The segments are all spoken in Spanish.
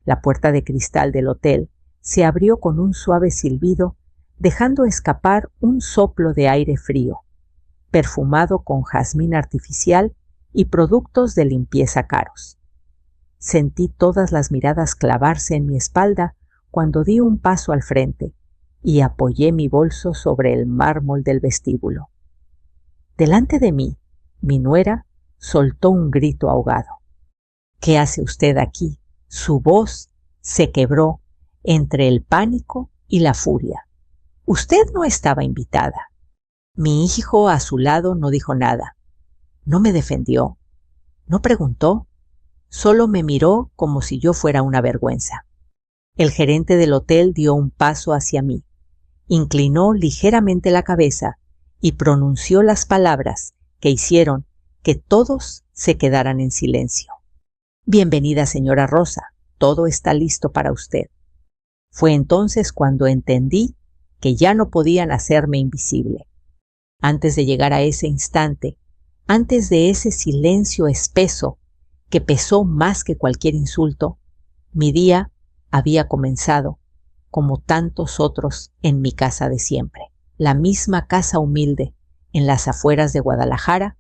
La puerta de cristal del hotel se abrió con un suave silbido, dejando escapar un soplo de aire frío, perfumado con jazmín artificial y productos de limpieza caros. Sentí todas las miradas clavarse en mi espalda cuando di un paso al frente y apoyé mi bolso sobre el mármol del vestíbulo. Delante de mí, mi nuera soltó un grito ahogado. ¿Qué hace usted aquí? Su voz se quebró entre el pánico y la furia. Usted no estaba invitada. Mi hijo a su lado no dijo nada. No me defendió. No preguntó. Solo me miró como si yo fuera una vergüenza. El gerente del hotel dio un paso hacia mí, inclinó ligeramente la cabeza y pronunció las palabras que hicieron que todos se quedaran en silencio. Bienvenida, señora Rosa. Todo está listo para usted. Fue entonces cuando entendí que ya no podían hacerme invisible. Antes de llegar a ese instante, antes de ese silencio espeso que pesó más que cualquier insulto, mi día había comenzado como tantos otros en mi casa de siempre. La misma casa humilde en las afueras de Guadalajara,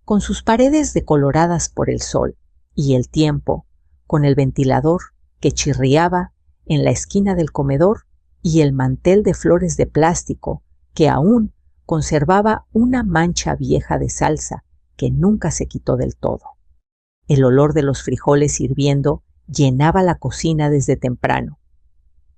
con sus paredes decoloradas por el sol y el tiempo, con el ventilador que chirriaba en la esquina del comedor y el mantel de flores de plástico que aún conservaba una mancha vieja de salsa que nunca se quitó del todo. El olor de los frijoles hirviendo llenaba la cocina desde temprano.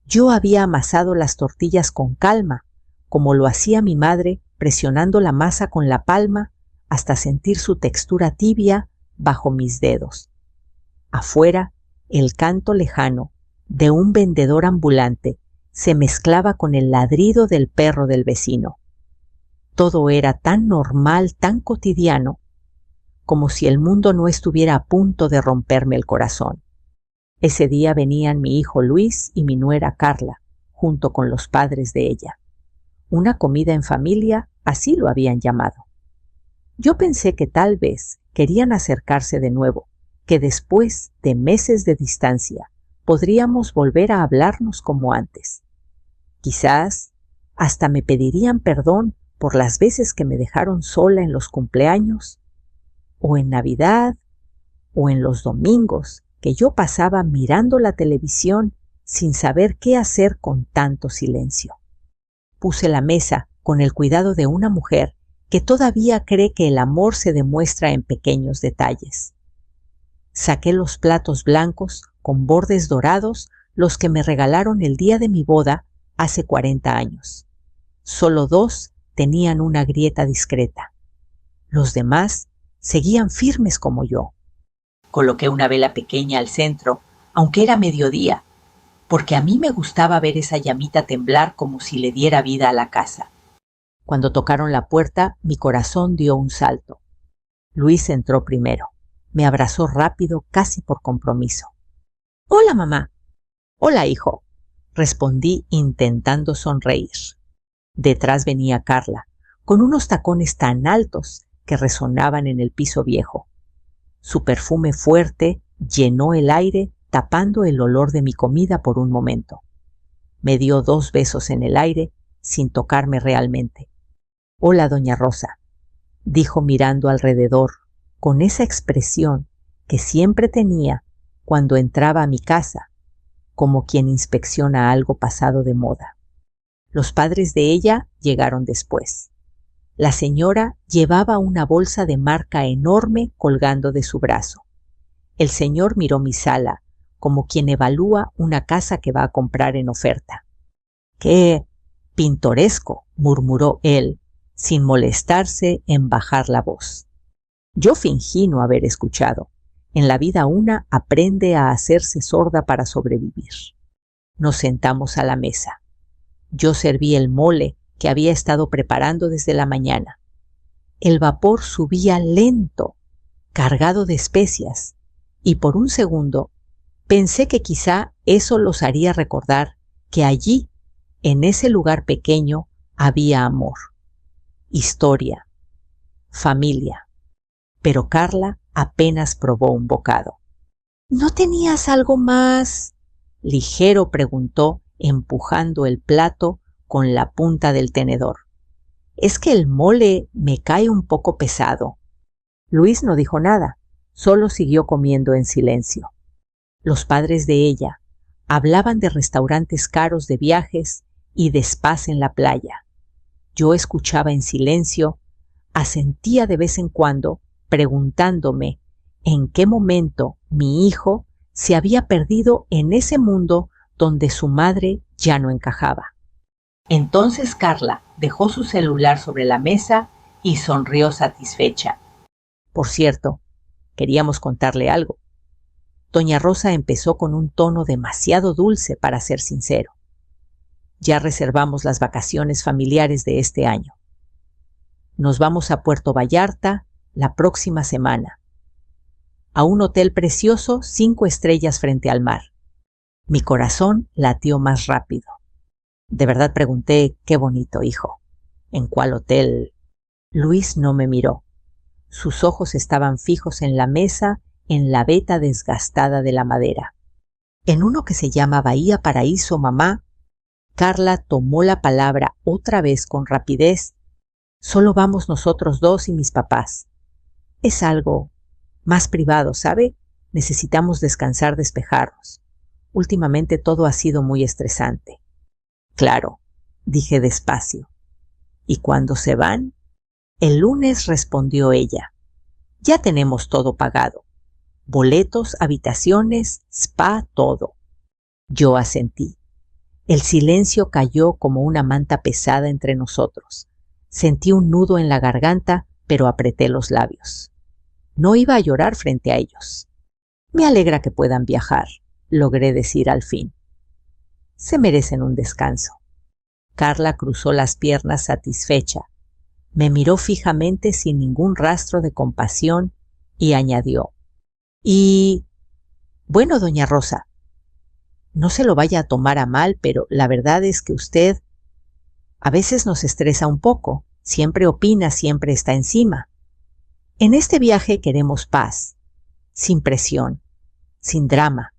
Yo había amasado las tortillas con calma, como lo hacía mi madre, presionando la masa con la palma hasta sentir su textura tibia bajo mis dedos. Afuera, el canto lejano de un vendedor ambulante se mezclaba con el ladrido del perro del vecino. Todo era tan normal, tan cotidiano, como si el mundo no estuviera a punto de romperme el corazón. Ese día venían mi hijo Luis y mi nuera Carla, junto con los padres de ella. Una comida en familia, así lo habían llamado. Yo pensé que tal vez querían acercarse de nuevo, que después de meses de distancia podríamos volver a hablarnos como antes. Quizás hasta me pedirían perdón por las veces que me dejaron sola en los cumpleaños, o en Navidad, o en los domingos que yo pasaba mirando la televisión sin saber qué hacer con tanto silencio. Puse la mesa con el cuidado de una mujer que todavía cree que el amor se demuestra en pequeños detalles. Saqué los platos blancos con bordes dorados, los que me regalaron el día de mi boda hace 40 años. Solo 2 tenían una grieta discreta. Los demás seguían firmes como yo. Coloqué una vela pequeña al centro, aunque era mediodía, porque a mí me gustaba ver esa llamita temblar como si le diera vida a la casa. Cuando tocaron la puerta, mi corazón dio un salto. Luis entró primero. Me abrazó rápido, casi por compromiso. «Hola, mamá». «Hola, hijo», respondí intentando sonreír. Detrás venía Carla, con unos tacones tan altos que resonaban en el piso viejo. Su perfume fuerte llenó el aire, tapando el olor de mi comida por un momento. Me dio 2 besos en el aire, sin tocarme realmente. «Hola, doña Rosa», dijo mirando alrededor, con esa expresión que siempre tenía cuando entraba a mi casa, como quien inspecciona algo pasado de moda. Los padres de ella llegaron después. La señora llevaba una bolsa de marca enorme colgando de su brazo. El señor miró mi sala, como quien evalúa una casa que va a comprar en oferta. «¡Qué pintoresco!», murmuró él, sin molestarse en bajar la voz. Yo fingí no haber escuchado. En la vida una aprende a hacerse sorda para sobrevivir. Nos sentamos a la mesa. Yo serví el mole que había estado preparando desde la mañana. El vapor subía lento, cargado de especias, y por un segundo pensé que quizá eso los haría recordar que allí, en ese lugar pequeño, había amor, historia, familia. Pero Carla apenas probó un bocado. «¿No tenías algo más?», ligero?, preguntó, empujando el plato con la punta del tenedor. Es que el mole me cae un poco pesado. Luis no dijo nada, solo siguió comiendo en silencio. Los padres de ella hablaban de restaurantes caros, de viajes y de spas en la playa. Yo escuchaba en silencio, asentía de vez en cuando, preguntándome en qué momento mi hijo se había perdido en ese mundo donde su madre ya no encajaba. Entonces Carla dejó su celular sobre la mesa y sonrió satisfecha. Por cierto, queríamos contarle algo. Doña Rosa empezó con un tono demasiado dulce, para ser sincero. Ya reservamos las vacaciones familiares de este año. Nos vamos a Puerto Vallarta la próxima semana, a un hotel precioso 5 estrellas frente al mar. Mi corazón latió más rápido. De verdad pregunté: «Qué bonito, hijo. ¿En cuál hotel?». Luis no me miró. Sus ojos estaban fijos en la mesa, en la veta desgastada de la madera. «En uno que se llama Bahía Paraíso, mamá». Carla tomó la palabra otra vez con rapidez. «Solo vamos nosotros dos y mis papás. Es algo más privado, ¿sabe? Necesitamos descansar, despejarnos. Últimamente todo ha sido muy estresante». «Claro», dije despacio. «¿Y cuándo se van?». «El lunes», respondió ella. «Ya tenemos todo pagado. Boletos, habitaciones, spa, todo». Yo asentí. El silencio cayó como una manta pesada entre nosotros. Sentí un nudo en la garganta, pero apreté los labios. No iba a llorar frente a ellos. «Me alegra que puedan viajar», logré decir al fin. «Se merecen un descanso». Carla cruzó las piernas satisfecha. Me miró fijamente sin ningún rastro de compasión y añadió: «Y bueno, doña Rosa, no se lo vaya a tomar a mal, pero la verdad es que usted a veces nos estresa un poco, siempre opina, siempre está encima. En este viaje queremos paz, sin presión, sin drama».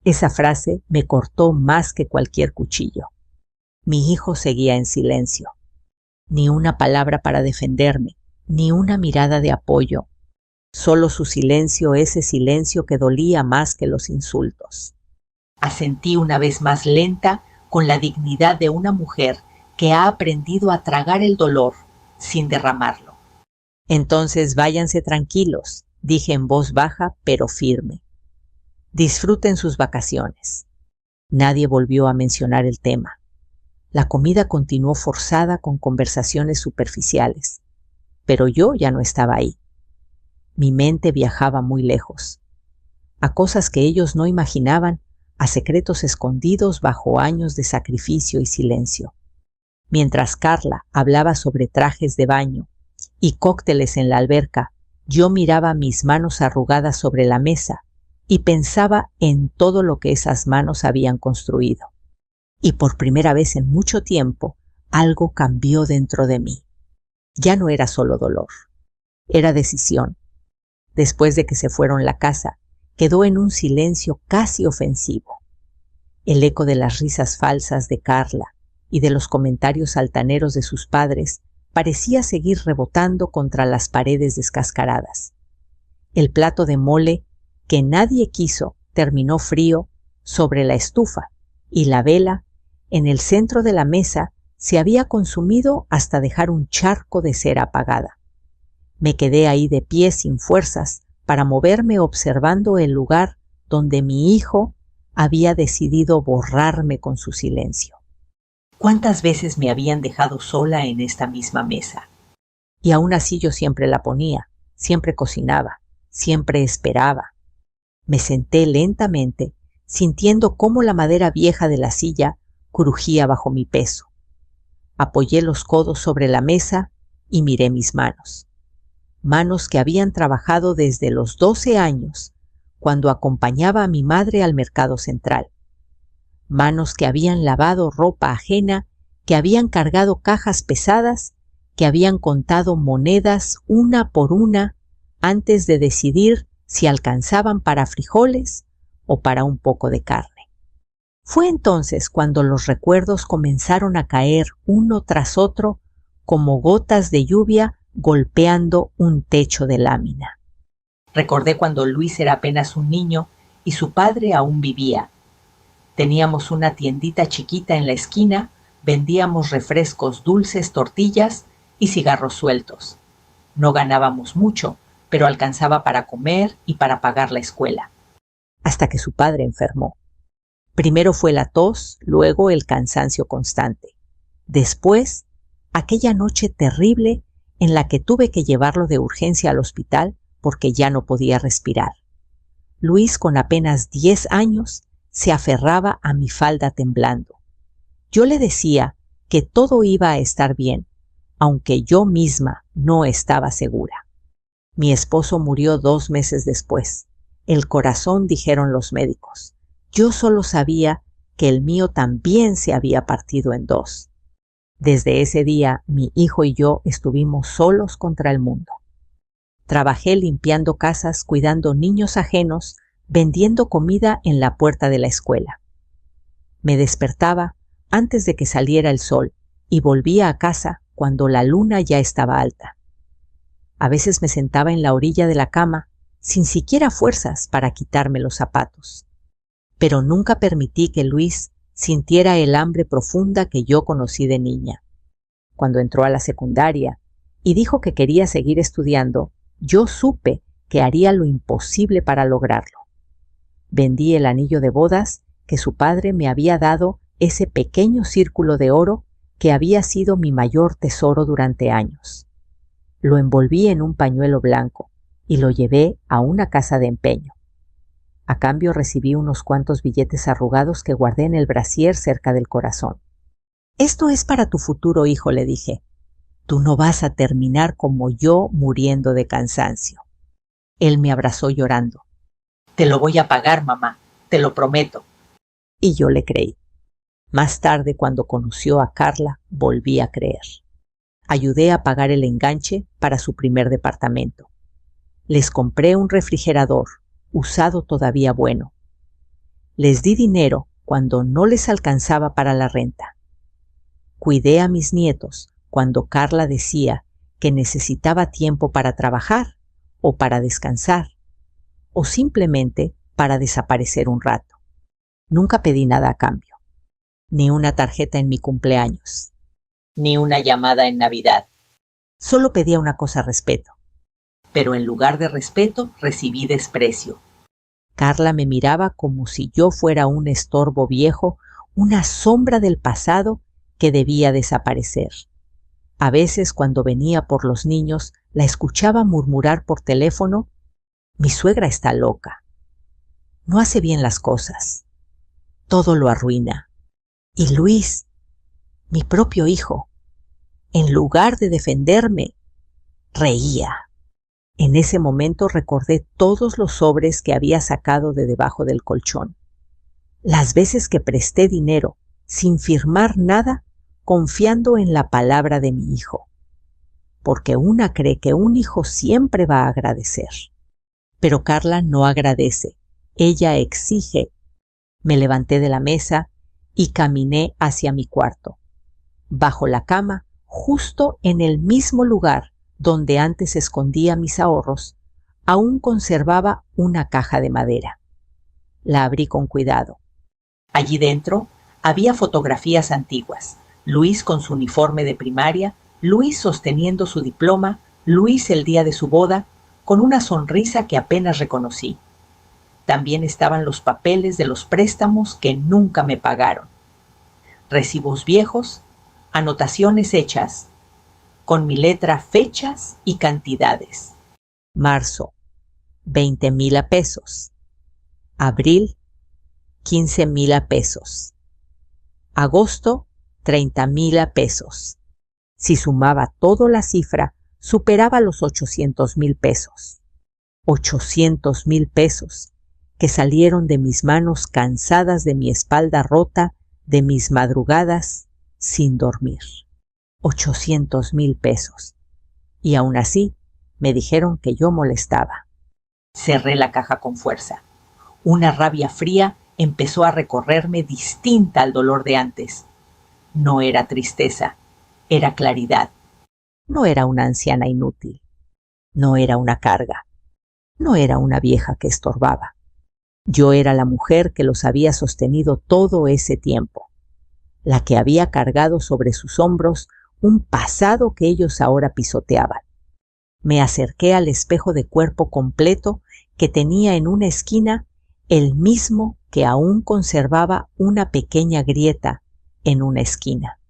Esa frase me cortó más que cualquier cuchillo. Mi hijo seguía en silencio. Ni una palabra para defenderme, ni una mirada de apoyo. Solo su silencio, ese silencio que dolía más que los insultos. Asentí una vez más, lenta, con la dignidad de una mujer que ha aprendido a tragar el dolor sin derramarlo. «Entonces váyanse tranquilos», dije en voz baja pero firme. «Disfruten sus vacaciones». Nadie volvió a mencionar el tema. La comida continuó forzada con conversaciones superficiales, pero yo ya no estaba ahí. Mi mente viajaba muy lejos, a cosas que ellos no imaginaban, a secretos escondidos bajo años de sacrificio y silencio. Mientras Carla hablaba sobre trajes de baño y cócteles en la alberca, yo miraba mis manos arrugadas sobre la mesa y pensaba en todo lo que esas manos habían construido. Y por primera vez en mucho tiempo, algo cambió dentro de mí. Ya no era solo dolor, era decisión. Después de que se fueron la casa, quedó en un silencio casi ofensivo. El eco de las risas falsas de Carla y de los comentarios altaneros de sus padres parecía seguir rebotando contra las paredes descascaradas. El plato de mole que nadie quiso terminó frío sobre la estufa, y la vela en el centro de la mesa se había consumido hasta dejar un charco de cera apagada. Me quedé ahí de pie sin fuerzas para moverme, observando el lugar donde mi hijo había decidido borrarme con su silencio. ¿Cuántas veces me habían dejado sola en esta misma mesa? Y aún así yo siempre la ponía, siempre cocinaba, siempre esperaba. Me senté lentamente, sintiendo cómo la madera vieja de la silla crujía bajo mi peso. Apoyé los codos sobre la mesa y miré mis manos. Manos que habían trabajado desde los 12 años, cuando acompañaba a mi madre al mercado central. Manos que habían lavado ropa ajena, que habían cargado cajas pesadas, que habían contado monedas una por una antes de decidir si alcanzaban para frijoles o para un poco de carne. Fue entonces cuando los recuerdos comenzaron a caer uno tras otro como gotas de lluvia golpeando un techo de lámina. Recordé cuando Luis era apenas un niño y su padre aún vivía. Teníamos una tiendita chiquita en la esquina, vendíamos refrescos dulces, tortillas y cigarros sueltos. No ganábamos mucho, pero alcanzaba para comer y para pagar la escuela. Hasta que su padre enfermó. Primero fue la tos, luego el cansancio constante. Después, aquella noche terrible en la que tuve que llevarlo de urgencia al hospital porque ya no podía respirar. Luis, con apenas 10 años, se aferraba a mi falda temblando. Yo le decía que todo iba a estar bien, aunque yo misma no estaba segura. Mi esposo murió 2 meses después. El corazón, dijeron los médicos. Yo solo sabía que el mío también se había partido en 2. Desde ese día, mi hijo y yo estuvimos solos contra el mundo. Trabajé limpiando casas, cuidando niños ajenos, vendiendo comida en la puerta de la escuela. Me despertaba antes de que saliera el sol y volvía a casa cuando la luna ya estaba alta. A veces me sentaba en la orilla de la cama, sin siquiera fuerzas para quitarme los zapatos. Pero nunca permití que Luis sintiera el hambre profunda que yo conocí de niña. Cuando entró a la secundaria y dijo que quería seguir estudiando, yo supe que haría lo imposible para lograrlo. Vendí el anillo de bodas que su padre me había dado, ese pequeño círculo de oro que había sido mi mayor tesoro durante años. Lo envolví en un pañuelo blanco y lo llevé a una casa de empeño. A cambio recibí unos cuantos billetes arrugados que guardé en el brasier cerca del corazón. «Esto es para tu futuro hijo», le dije. «Tú no vas a terminar como yo muriendo de cansancio». Él me abrazó llorando. «Te lo voy a pagar, mamá, te lo prometo». Y yo le creí. Más tarde, cuando conoció a Carla, volví a creer. Ayudé a pagar el enganche para su primer departamento. Les compré un refrigerador, usado todavía bueno. Les di dinero cuando no les alcanzaba para la renta. Cuidé a mis nietos cuando Carla decía que necesitaba tiempo para trabajar o para descansar o simplemente para desaparecer un rato. Nunca pedí nada a cambio, ni una tarjeta en mi cumpleaños, ni una llamada en Navidad. Solo pedía una cosa: respeto. Pero en lugar de respeto recibí desprecio. Carla me miraba como si yo fuera un estorbo viejo, una sombra del pasado que debía desaparecer. A veces, cuando venía por los niños, la escuchaba murmurar por teléfono: «Mi suegra está loca. No hace bien las cosas. Todo lo arruina. Y Luis, mi propio hijo, en lugar de defenderme, reía». En ese momento recordé todos los sobres que había sacado de debajo del colchón. Las veces que presté dinero, sin firmar nada, confiando en la palabra de mi hijo. Porque una cree que un hijo siempre va a agradecer. Pero Carla no agradece, ella exige. Me levanté de la mesa y caminé hacia mi cuarto. Bajo la cama, justo en el mismo lugar donde antes escondía mis ahorros, aún conservaba una caja de madera. La abrí con cuidado. Allí dentro había fotografías antiguas. Luis con su uniforme de primaria, Luis sosteniendo su diploma, Luis el día de su boda, con una sonrisa que apenas reconocí. También estaban los papeles de los préstamos que nunca me pagaron. Recibos viejos, anotaciones hechas, con mi letra, fechas y cantidades. Marzo, 20,000 pesos. Abril, 15,000 pesos. Agosto, 30,000 pesos. Si sumaba toda la cifra, superaba los 800,000 pesos. 800,000 pesos que salieron de mis manos cansadas, de mi espalda rota, de mis madrugadas sin dormir. 800,000 pesos. Y aún así me dijeron que yo molestaba. Cerré la caja con fuerza. Una rabia fría empezó a recorrerme distinta al dolor de antes. No era tristeza, era claridad. No era una anciana inútil. No era una carga. No era una vieja que estorbaba. Yo era la mujer que los había sostenido todo ese tiempo, la que había cargado sobre sus hombros un pasado que ellos ahora pisoteaban. Me acerqué al espejo de cuerpo completo que tenía en una esquina, el mismo que aún conservaba una pequeña grieta en una esquina.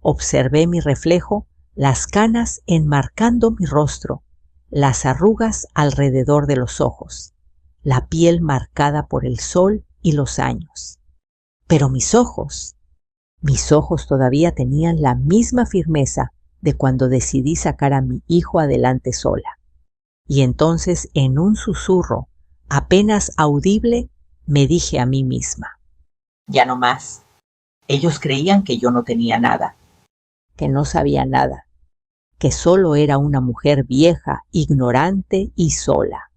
Observé mi reflejo, las canas enmarcando mi rostro, las arrugas alrededor de los ojos, la piel marcada por el sol y los años. Pero mis ojos todavía tenían la misma firmeza de cuando decidí sacar a mi hijo adelante sola. Y entonces, en un susurro apenas audible, me dije a mí misma: ya no más. Ellos creían que yo no tenía nada, que no sabía nada, que solo era una mujer vieja, ignorante y sola.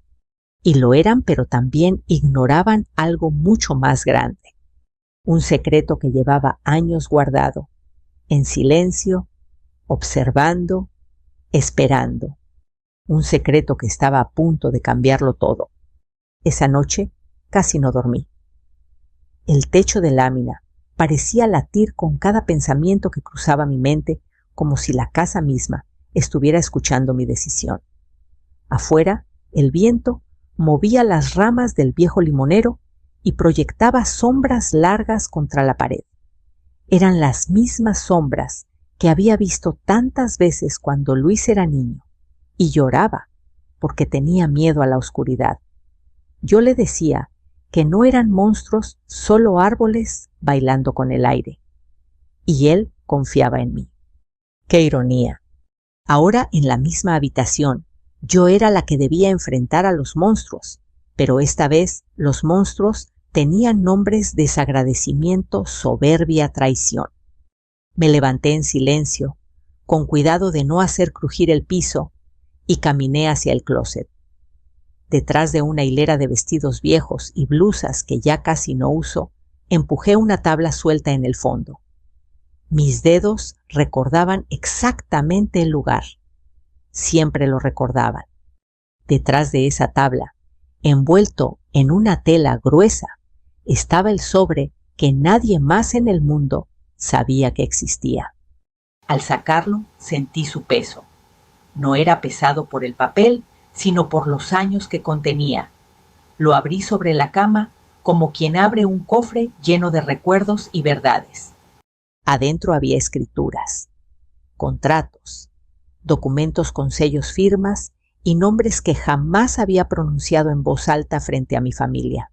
Y lo eran, pero también ignoraban algo mucho más grande, un secreto que llevaba años guardado, en silencio, observando, esperando, un secreto que estaba a punto de cambiarlo todo. Esa noche casi no dormí. El techo de lámina parecía latir con cada pensamiento que cruzaba mi mente, como si la casa misma estuviera escuchando mi decisión. Afuera, el viento movía las ramas del viejo limonero y proyectaba sombras largas contra la pared. Eran las mismas sombras que había visto tantas veces cuando Luis era niño, y lloraba porque tenía miedo a la oscuridad. Yo le decía que no eran monstruos, solo árboles bailando con el aire. Y él confiaba en mí. ¡Qué ironía! Ahora, en la misma habitación, yo era la que debía enfrentar a los monstruos, pero esta vez los monstruos tenían nombres: desagradecimiento, soberbia, traición. Me levanté en silencio, con cuidado de no hacer crujir el piso, y caminé hacia el closet. Detrás de una hilera de vestidos viejos y blusas que ya casi no uso, empujé una tabla suelta en el fondo. Mis dedos recordaban exactamente el lugar. Siempre lo recordaban. Detrás de esa tabla, envuelto en una tela gruesa, estaba el sobre que nadie más en el mundo sabía que existía. Al sacarlo, sentí su peso. No era pesado por el papel, sino por los años que contenía. Lo abrí sobre la cama como quien abre un cofre lleno de recuerdos y verdades. Adentro había escrituras, contratos, documentos con sellos, firmas y nombres que jamás había pronunciado en voz alta frente a mi familia.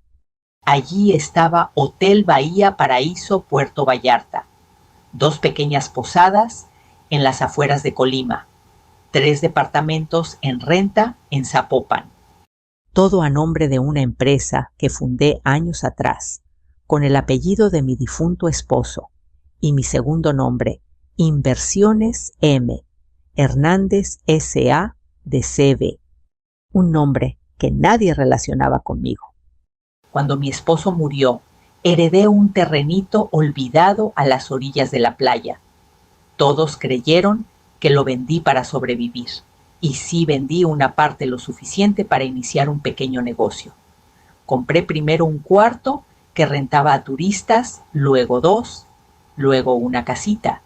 Allí estaba Hotel Bahía Paraíso Puerto Vallarta, 2 pequeñas posadas en las afueras de Colima, 3 departamentos en renta en Zapopan. Todo a nombre de una empresa que fundé años atrás, con el apellido de mi difunto esposo y mi segundo nombre, Inversiones M. Hernández S.A. de C.V., un nombre que nadie relacionaba conmigo. Cuando mi esposo murió, heredé un terrenito olvidado a las orillas de la playa. Todos creyeron que lo vendí para sobrevivir, y sí vendí una parte lo suficiente para iniciar un pequeño negocio. Compré primero un cuarto que rentaba a turistas, luego 2, luego una casita,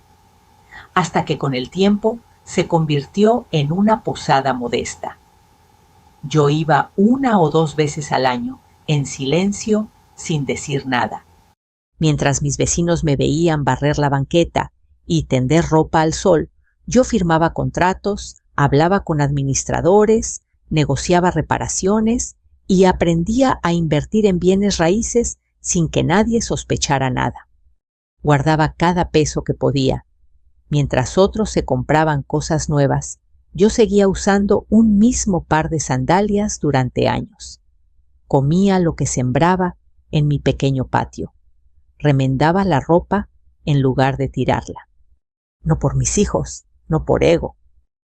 hasta que con el tiempo se convirtió en una posada modesta. Yo iba 1 o 2 veces al año, en silencio, sin decir nada. Mientras mis vecinos me veían barrer la banqueta y tender ropa al sol, yo firmaba contratos, hablaba con administradores, negociaba reparaciones y aprendía a invertir en bienes raíces sin que nadie sospechara nada. Guardaba cada peso que podía. Mientras otros se compraban cosas nuevas, yo seguía usando un mismo par de sandalias durante años. Comía lo que sembraba en mi pequeño patio. Remendaba la ropa en lugar de tirarla. No por mis hijos, no por ego,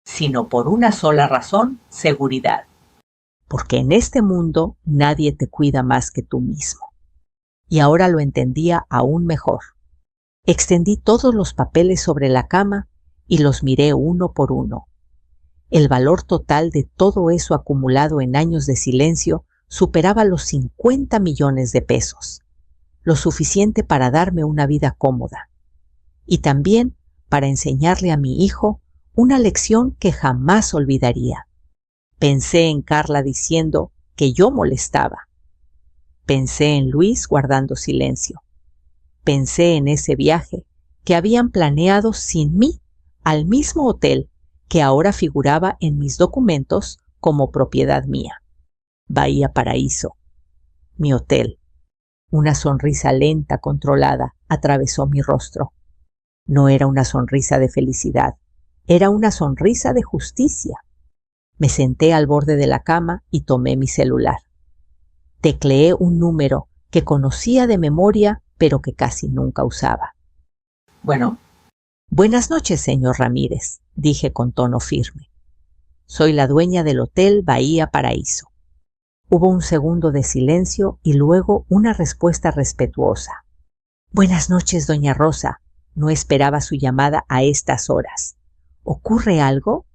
sino por una sola razón: seguridad. Porque en este mundo nadie te cuida más que tú mismo. y ahora lo entendía aún mejor. Extendí todos los papeles sobre la cama y los miré uno por uno. El valor total de todo eso acumulado en años de silencio superaba los 50 millones de pesos, lo suficiente para darme una vida cómoda, y también para enseñarle a mi hijo una lección que jamás olvidaría. Pensé en Carla diciendo que yo molestaba. Pensé en Luis guardando silencio. Pensé en ese viaje que habían planeado sin mí al mismo hotel que ahora figuraba en mis documentos como propiedad mía. Bahía Paraíso, mi hotel. Una sonrisa lenta, controlada, atravesó mi rostro. No era una sonrisa de felicidad, era una sonrisa de justicia. Me senté al borde de la cama y tomé mi celular. Tecleé un número que conocía de memoria, pero que casi nunca usaba. Bueno. Buenas noches, señor Ramírez, dije con tono firme. Soy la dueña del Hotel Bahía Paraíso. Hubo un segundo de silencio y luego una respuesta respetuosa. Buenas noches, doña Rosa. No esperaba su llamada a estas horas. ¿Ocurre algo?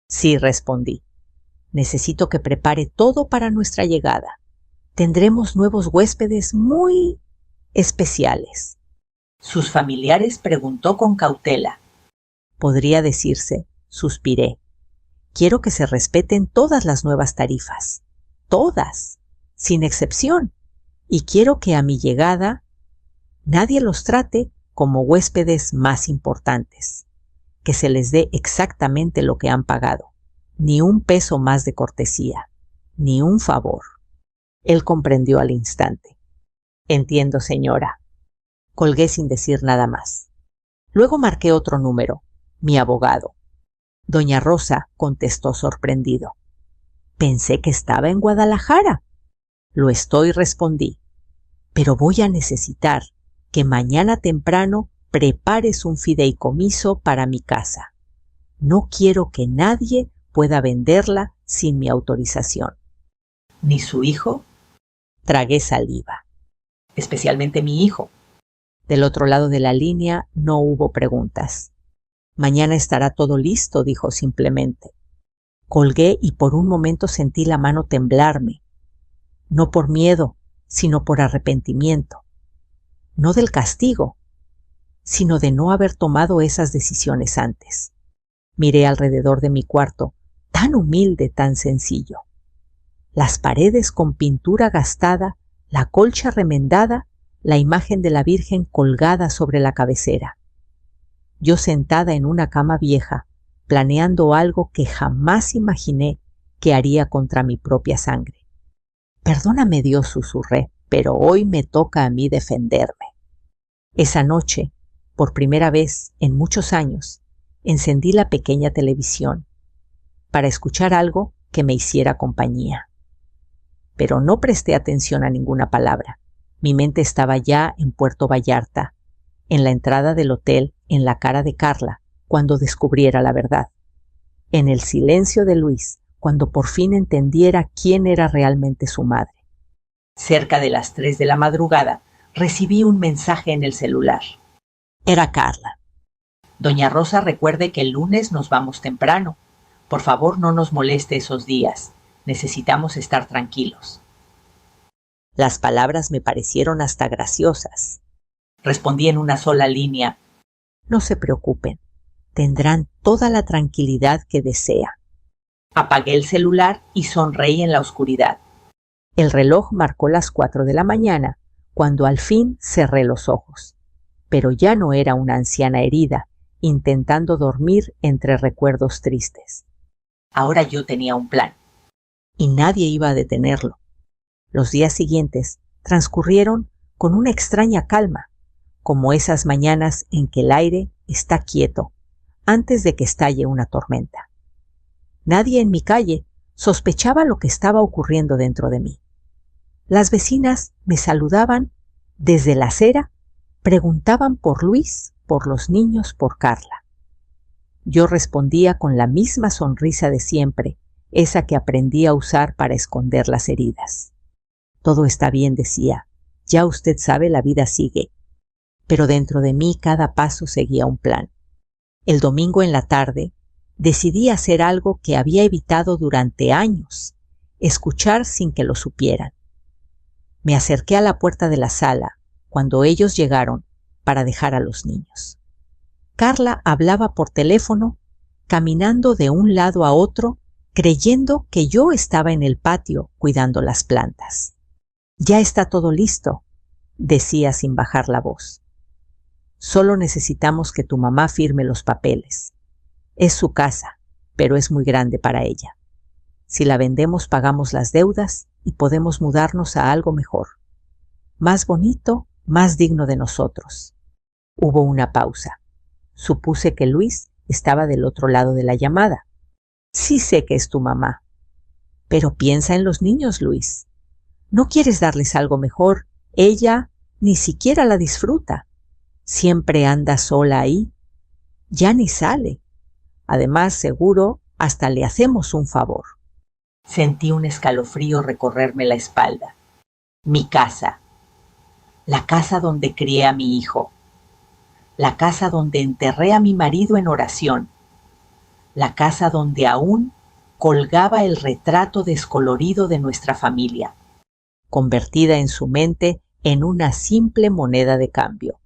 Sí, respondí. Necesito que prepare todo para nuestra llegada. Tendremos nuevos huéspedes muy especiales. ¿Sus familiares? Preguntó con cautela. Podría decirse, suspiré. Quiero que se respeten todas las nuevas tarifas. Todas, sin excepción. Y quiero que a mi llegada nadie los trate como huéspedes más importantes. Que se les dé exactamente lo que han pagado. Ni un peso más de cortesía. Ni un favor. Él comprendió al instante. Entiendo, señora. Colgué sin decir nada más. Luego marqué otro número, mi abogado. Doña Rosa contestó sorprendido. Pensé que estaba en Guadalajara. Lo estoy, respondí. Pero voy a necesitar que mañana temprano prepares un fideicomiso para mi casa. No quiero que nadie pueda venderla sin mi autorización. ¿Ni su hijo? Tragué saliva. Especialmente mi hijo. Del otro lado de la línea no hubo preguntas. Mañana estará todo listo, dijo simplemente. Colgué y por un momento sentí la mano temblarme. No por miedo, sino por arrepentimiento. No del castigo, sino de no haber tomado esas decisiones antes. Miré alrededor de mi cuarto, tan humilde, tan sencillo. Las paredes con pintura gastada, la colcha remendada, la imagen de la Virgen colgada sobre la cabecera. Yo sentada en una cama vieja, planeando algo que jamás imaginé que haría contra mi propia sangre. Perdóname, Dios, susurré, pero hoy me toca a mí defenderme. Esa noche, por primera vez en muchos años, encendí la pequeña televisión para escuchar algo que me hiciera compañía. Pero no presté atención a ninguna palabra. Mi mente estaba ya en Puerto Vallarta, en la entrada del hotel, en la cara de Carla, cuando descubriera la verdad. En el silencio de Luis, cuando por fin entendiera quién era realmente su madre. Cerca de las 3 de la madrugada, recibí un mensaje en el celular. Era Carla. Doña Rosa, recuerde que el lunes nos vamos temprano. Por favor, no nos moleste esos días. Necesitamos estar tranquilos. Las palabras me parecieron hasta graciosas. Respondí en una sola línea. No se preocupen, tendrán toda la tranquilidad que desea. Apagué el celular y sonreí en la oscuridad. El reloj marcó las 4 de la mañana, cuando al fin cerré los ojos. Pero ya no era una anciana herida, intentando dormir entre recuerdos tristes. Ahora yo tenía un plan, y nadie iba a detenerlo. Los días siguientes transcurrieron con una extraña calma, como esas mañanas en que el aire está quieto antes de que estalle una tormenta. Nadie en mi calle sospechaba lo que estaba ocurriendo dentro de mí. Las vecinas me saludaban desde la acera, preguntaban por Luis, por los niños, por Carla. Yo respondía con la misma sonrisa de siempre, esa que aprendí a usar para esconder las heridas. Todo está bien, decía. Ya usted sabe, la vida sigue. Pero dentro de mí cada paso seguía un plan. El domingo en la tarde decidí hacer algo que había evitado durante años, escuchar sin que lo supieran. Me acerqué a la puerta de la sala cuando ellos llegaron para dejar a los niños. Carla hablaba por teléfono, caminando de un lado a otro, creyendo que yo estaba en el patio cuidando las plantas. «Ya está todo listo», decía sin bajar la voz. «Solo necesitamos que tu mamá firme los papeles. Es su casa, pero es muy grande para ella. Si la vendemos, pagamos las deudas y podemos mudarnos a algo mejor. Más bonito, más digno de nosotros». Hubo una pausa. Supuse que Luis estaba del otro lado de la llamada. «Sí sé que es tu mamá. Pero piensa en los niños, Luis. ¿No quieres darles algo mejor? Ella ni siquiera la disfruta. Siempre anda sola ahí. Ya ni sale. Además, seguro, hasta le hacemos un favor». Sentí un escalofrío recorrerme la espalda. Mi casa. La casa donde crié a mi hijo. La casa donde enterré a mi marido en oración. La casa donde aún colgaba el retrato descolorido de nuestra familia, convertida en su mente en una simple moneda de cambio.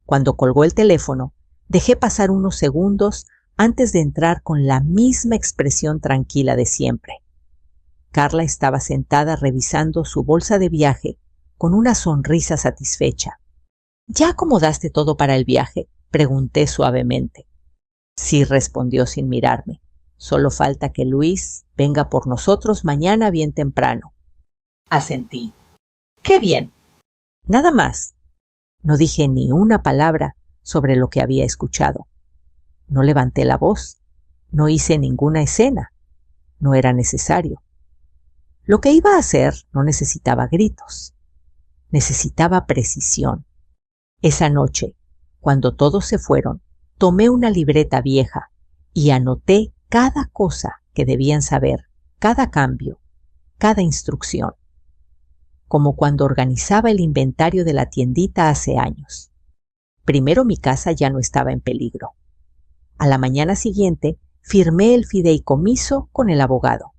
Cuando colgó el teléfono, dejé pasar unos segundos antes de entrar con la misma expresión tranquila de siempre. Carla estaba sentada revisando su bolsa de viaje con una sonrisa satisfecha. «¿Ya acomodaste todo para el viaje?», pregunté suavemente. «Sí», respondió sin mirarme. «Solo falta que Luis venga por nosotros mañana bien temprano». Asentí. «¡Qué bien!». Nada más. No dije ni una palabra sobre lo que había escuchado. No levanté la voz. No hice ninguna escena. No era necesario. Lo que iba a hacer no necesitaba gritos. Necesitaba precisión. Esa noche, cuando todos se fueron, tomé una libreta vieja y anoté cada cosa que debían saber, cada cambio, cada instrucción. Como cuando organizaba el inventario de la tiendita hace años. Primero mi casa ya no estaba en peligro. A la mañana siguiente firmé el fideicomiso con el abogado.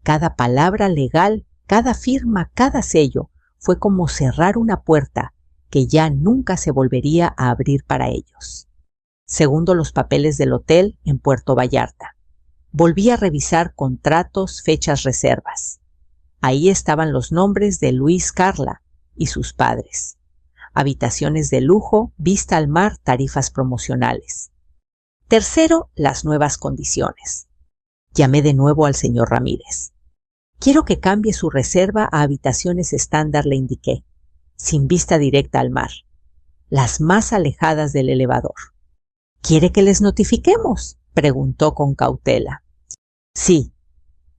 Cada palabra legal, cada firma, cada sello fue como cerrar una puerta que ya nunca se volvería a abrir para ellos. Segundo, los papeles del hotel en Puerto Vallarta. Volví a revisar contratos, fechas, reservas. Ahí estaban los nombres de Luis, Carla y sus padres. Habitaciones de lujo, vista al mar, tarifas promocionales. Tercero, las nuevas condiciones. Llamé de nuevo al señor Ramírez. «Quiero que cambie su reserva a habitaciones estándar», le indiqué, sin vista directa al mar, las más alejadas del elevador. «¿Quiere que les notifiquemos?», preguntó con cautela. «Sí,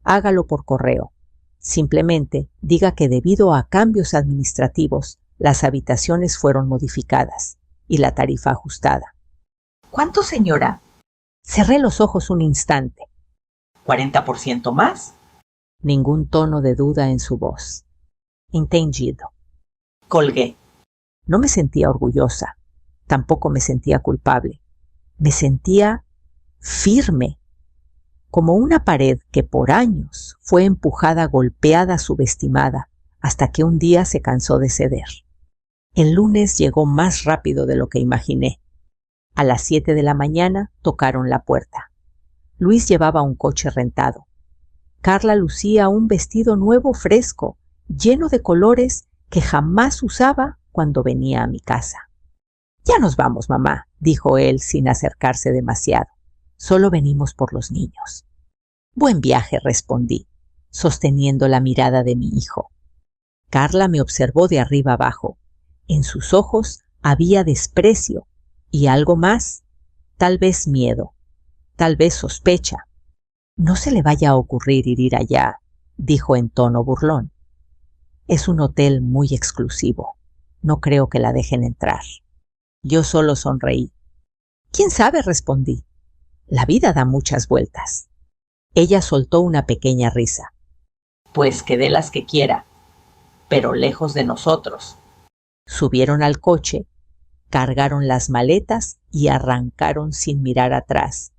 hágalo por correo. Simplemente diga que debido a cambios administrativos, las habitaciones fueron modificadas y la tarifa ajustada». «¿Cuánto, señora?». Cerré los ojos un instante. «¿40% más?». Ningún tono de duda en su voz. «Entendido». Colgué. No me sentía orgullosa, tampoco me sentía culpable. Me sentía firme, como una pared que por años fue empujada, golpeada, subestimada, hasta que un día se cansó de ceder. El lunes llegó más rápido de lo que imaginé. A las 7 de la mañana tocaron la puerta. Luis llevaba un coche rentado. Carla lucía un vestido nuevo fresco, lleno de colores que jamás usaba cuando venía a mi casa. «Ya nos vamos, mamá», dijo él sin acercarse demasiado. «Solo venimos por los niños». «Buen viaje», respondí, sosteniendo la mirada de mi hijo. Carla me observó de arriba abajo. En sus ojos había desprecio y algo más, tal vez miedo, tal vez sospecha. «No se le vaya a ocurrir ir allá», dijo en tono burlón. «Es un hotel muy exclusivo. No creo que la dejen entrar». Yo solo sonreí. «¿Quién sabe?», respondí. «La vida da muchas vueltas». Ella soltó una pequeña risa. «Pues que dé las que quiera. pero lejos de nosotros. Subieron al coche, cargaron las maletas y arrancaron sin mirar atrás.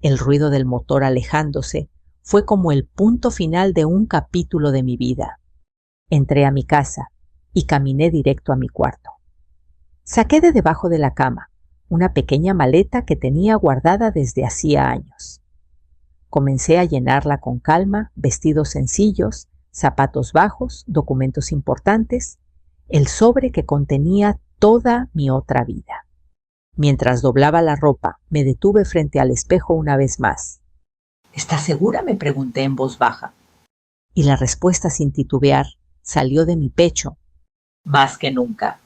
El ruido del motor alejándose fue como el punto final de un capítulo de mi vida. Entré a mi casa y caminé directo a mi cuarto. Saqué de debajo de la cama una pequeña maleta que tenía guardada desde hacía años. Comencé a llenarla con calma, vestidos sencillos, zapatos bajos, documentos importantes, el sobre que contenía toda mi otra vida. Mientras doblaba la ropa, me detuve frente al espejo una vez más. ¿Estás segura?, me pregunté en voz baja. Y la respuesta sin titubear salió de mi pecho. Más que nunca.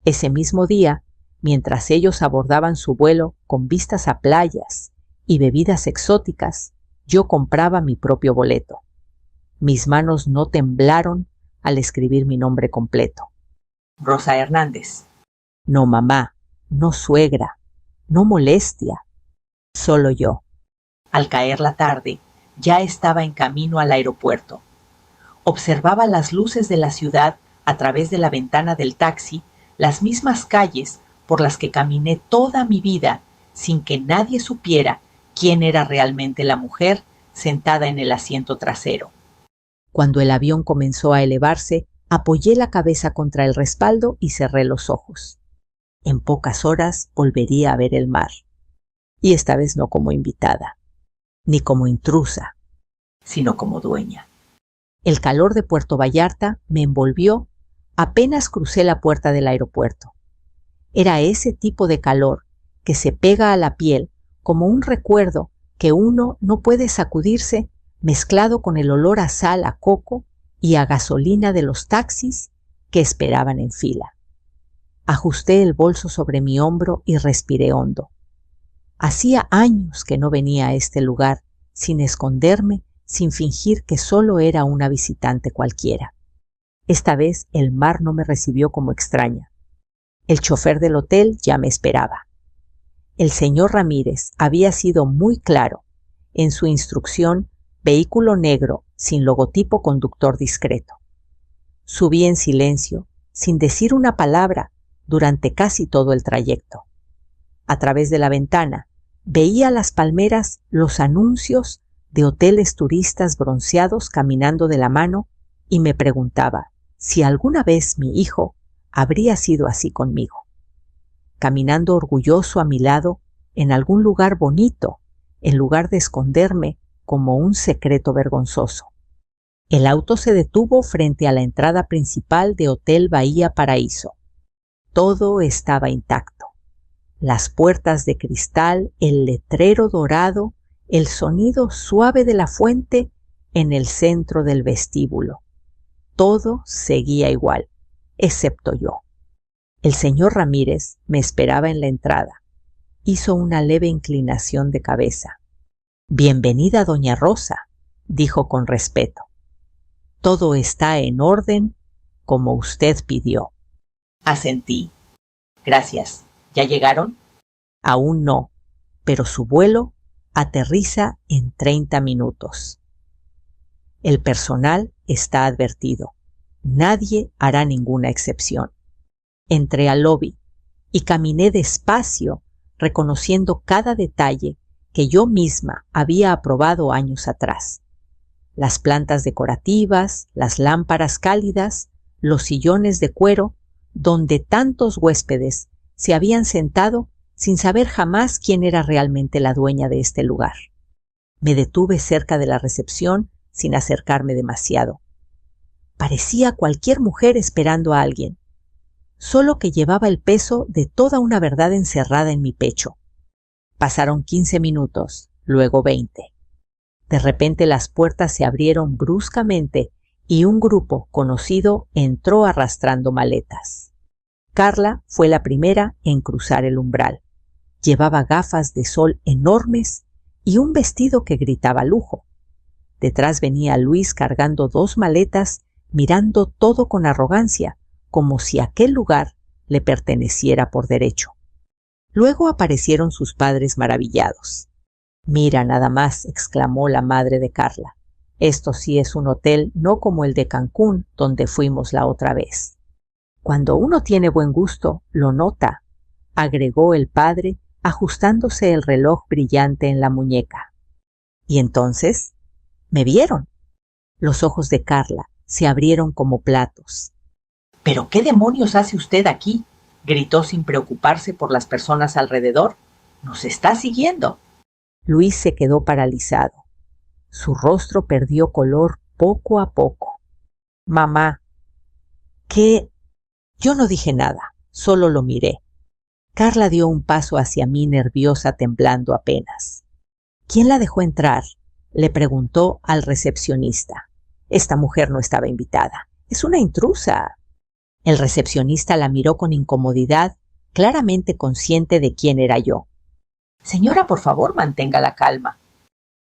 Ese mismo día, mientras ellos abordaban su vuelo con vistas a playas y bebidas exóticas, yo compraba mi propio boleto. Mis manos no temblaron al escribir mi nombre completo. Rosa Hernández. No mamá, no suegra, no molestia, solo yo. Al caer la tarde, ya estaba en camino al aeropuerto. Observaba las luces de la ciudad a través de la ventana del taxi, las mismas calles por las que caminé toda mi vida sin que nadie supiera quién era realmente la mujer sentada en el asiento trasero. Cuando el avión comenzó a elevarse, apoyé la cabeza contra el respaldo y cerré los ojos. En pocas horas volvería a ver el mar. Y esta vez no como invitada, ni como intrusa, sino como dueña. El calor de Puerto Vallarta me envolvió apenas crucé la puerta del aeropuerto. Era ese tipo de calor que se pega a la piel como un recuerdo que uno no puede sacudirse, mezclado con el olor a sal, a coco y a gasolina de los taxis que esperaban en fila. Ajusté el bolso sobre mi hombro y respiré hondo. Hacía años que no venía a este lugar, sin esconderme, sin fingir que solo era una visitante cualquiera. Esta vez el mar no me recibió como extraña. El chofer del hotel ya me esperaba. El señor Ramírez había sido muy claro en su instrucción: vehículo negro sin logotipo, conductor discreto. Subí en silencio, sin decir una palabra, durante casi todo el trayecto. A través de la ventana veía las palmeras los anuncios de hoteles turistas bronceados caminando de la mano y me preguntaba si alguna vez mi hijo habría sido así conmigo, caminando orgulloso a mi lado en algún lugar bonito, en lugar de esconderme como un secreto vergonzoso. El auto se detuvo frente a la entrada principal de Hotel Bahía Paraíso. Todo estaba intacto. Las puertas de cristal, el letrero dorado, el sonido suave de la fuente en el centro del vestíbulo. Todo seguía igual, excepto yo. El señor Ramírez me esperaba en la entrada. Hizo una leve inclinación de cabeza. «Bienvenida, doña Rosa», dijo con respeto. «Todo está en orden como usted pidió». Asentí. «Gracias. ¿Ya llegaron?» «Aún no, pero su vuelo aterriza en 30 minutos. El personal está advertido. Nadie hará ninguna excepción». Entré al lobby y caminé despacio, reconociendo cada detalle que yo misma había aprobado años atrás. Las plantas decorativas, las lámparas cálidas, los sillones de cuero, donde tantos huéspedes se habían sentado sin saber jamás quién era realmente la dueña de este lugar. Me detuve cerca de la recepción sin acercarme demasiado. Parecía cualquier mujer esperando a alguien, solo que llevaba el peso de toda una verdad encerrada en mi pecho. Pasaron 15 minutos, luego 20. De repente las puertas se abrieron bruscamente y un grupo conocido entró arrastrando maletas. Carla fue la primera en cruzar el umbral. Llevaba gafas de sol enormes y un vestido que gritaba lujo. Detrás venía Luis cargando 2 maletas, mirando todo con arrogancia, como si aquel lugar le perteneciera por derecho. Luego aparecieron sus padres maravillados. «Mira nada más», exclamó la madre de Carla. Esto sí es un hotel no como el de Cancún, donde fuimos la otra vez. Cuando uno tiene buen gusto, lo nota, agregó el padre, ajustándose el reloj brillante en la muñeca. Y entonces, me vieron. Los ojos de Carla se abrieron como platos. ¿Pero qué demonios hace usted aquí?, gritó sin preocuparse por las personas alrededor. ¡Nos está siguiendo! Luis se quedó paralizado. Su rostro perdió color poco a poco. Mamá, ¿qué? Yo no dije nada, solo lo miré. Carla dio un paso hacia mí nerviosa, temblando apenas. ¿Quién la dejó entrar?, le preguntó al recepcionista. Esta mujer no estaba invitada. Es una intrusa. El recepcionista la miró con incomodidad, claramente consciente de quién era yo. Señora, por favor, mantenga la calma.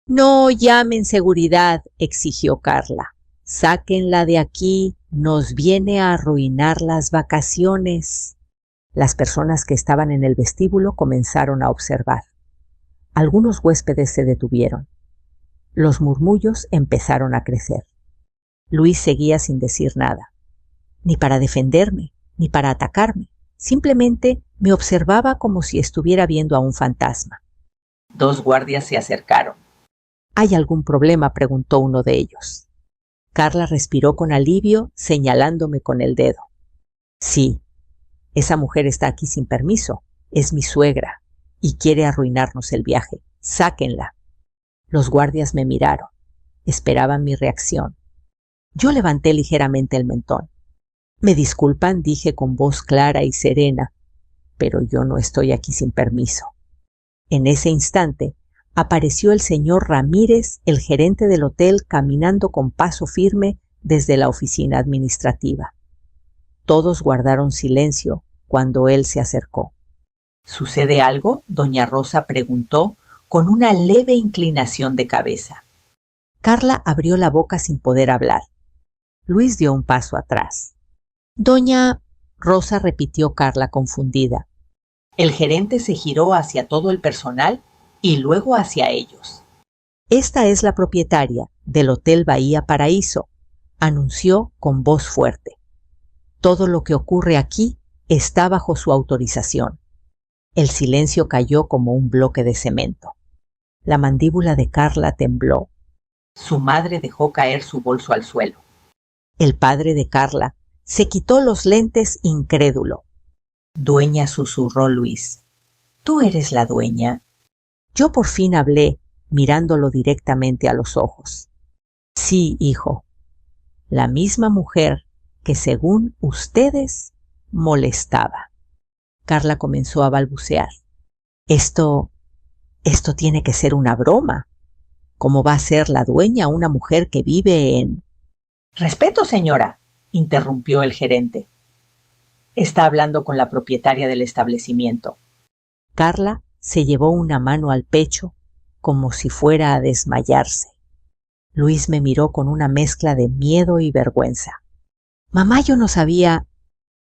No llamen seguridad, exigió Carla. Sáquenla de aquí, nos viene a arruinar las vacaciones. Las personas que estaban en el vestíbulo comenzaron a observar. Algunos huéspedes se detuvieron. Los murmullos empezaron a crecer. Luis seguía sin decir nada, ni para defenderme, ni para atacarme. Simplemente me observaba como si estuviera viendo a un fantasma. 2 guardias se acercaron. ¿Hay algún problema?, preguntó uno de ellos. Carla respiró con alivio, señalándome con el dedo. Sí, esa mujer está aquí sin permiso. Es mi suegra y quiere arruinarnos el viaje. Sáquenla. Los guardias me miraron. Esperaban mi reacción. Yo levanté ligeramente el mentón. Me disculpan, dije con voz clara y serena, pero yo no estoy aquí sin permiso. En ese instante apareció el señor Ramírez, el gerente del hotel, caminando con paso firme desde la oficina administrativa. Todos guardaron silencio cuando él se acercó. ¿Sucede algo?, doña Rosa preguntó con una leve inclinación de cabeza. Carla abrió la boca sin poder hablar. Luis dio un paso atrás. Doña Rosa, repitió Carla confundida. El gerente se giró hacia todo el personal y luego hacia ellos. Esta es la propietaria del Hotel Bahía Paraíso, anunció con voz fuerte. Todo lo que ocurre aquí está bajo su autorización. El silencio cayó como un bloque de cemento. La mandíbula de Carla tembló. Su madre dejó caer su bolso al suelo. El padre de Carla se quitó los lentes incrédulo. Dueña, susurró Luis. ¿Tú eres la dueña? Yo por fin hablé, mirándolo directamente a los ojos. Sí, hijo. La misma mujer que, según ustedes, molestaba. Carla comenzó a balbucear. Esto tiene que ser una broma. ¿Cómo va a ser la dueña una mujer que vive en...? Respeto, señora, interrumpió el gerente. Está hablando con la propietaria del establecimiento. Carla se llevó una mano al pecho como si fuera a desmayarse. Luis me miró con una mezcla de miedo y vergüenza. Mamá, yo no sabía...